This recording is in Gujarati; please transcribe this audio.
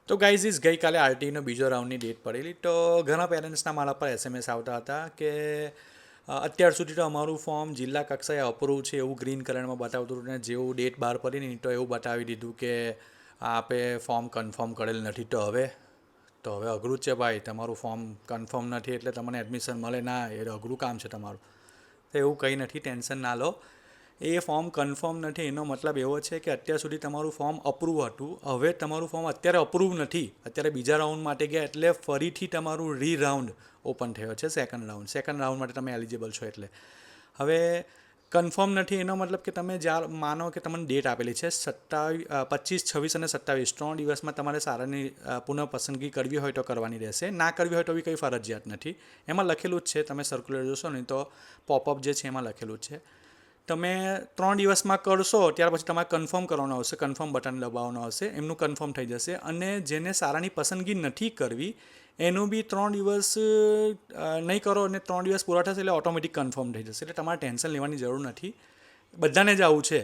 તો ગાઈઝ ગઈકાલે આરટીનો બીજો રાઉન્ડની ડેટ પડેલી તો ઘણા પેરેન્ટ્સના મારા પર એસએમએસ આવતા હતા કે અત્યાર સુધી તો અમારું ફોર્મ જિલ્લા કક્ષાએ અપ્રૂવ છે એવું ગ્રીન કલરમાં બતાવતું હતું ને જેવું ડેટ બહાર પડી ને તો એવું બતાવી દીધું કે આપે ફોર્મ કન્ફર્મ કરેલ નથી તો હવે અઘરું જ છે ભાઈ. તમારું ફોર્મ કન્ફર્મ નથી એટલે તમને એડમિશન મળે ના, એ અઘરું કામ છે તમારું. તો એવું કંઈ નથી, ટેન્શન ના લો. એ ફોર્મ કન્ફર્મ નથી એનો મતલબ એવો છે કે અત્યાર સુધી તમારું ફોર્મ અપ્રૂવ હતું, હવે તમારું ફોર્મ અત્યારે અપ્રૂવ નથી, અત્યારે બીજા રાઉન્ડ માટે ગયા એટલે ફરીથી તમારું રાઉન્ડ ઓપન થયો છે. સેકન્ડ રાઉન્ડ માટે તમે એલિજિબલ છો. એટલે હવે કન્ફર્મ નથી એનો મતલબ કે તમે જ્યાં માનો કે તમને ડેટ આપેલી છે 25, 26 અને 27, 3 દિવસમાં તમારે સારાની પુનઃ પસંદગી કરવી હોય તો કરવાની રહેશે, ના કરવી હોય તો બી કંઈ ફરજિયાત નથી. એમાં લખેલું જ છે, તમે સર્ક્યુલર જોશો ને તો પોપઅપ જે છે એમાં લખેલું જ છે. તમે 3 દિવસમાં કરશો ત્યાર પછી તમારે કન્ફર્મ કરવાનું આવશે, કન્ફર્મ બટન દબાવવાનું આવશે, એમનું કન્ફર્મ થઈ જશે. અને જેને સારાની પસંદગી નથી કરવી એનું બી 3 દિવસ નહીં કરો અને 3 દિવસ પૂરા થશે એટલે ઓટોમેટિક કન્ફર્મ થઈ જશે. એટલે તમારે ટેન્શન લેવાની જરૂર નથી, બધાને જ આવું છે.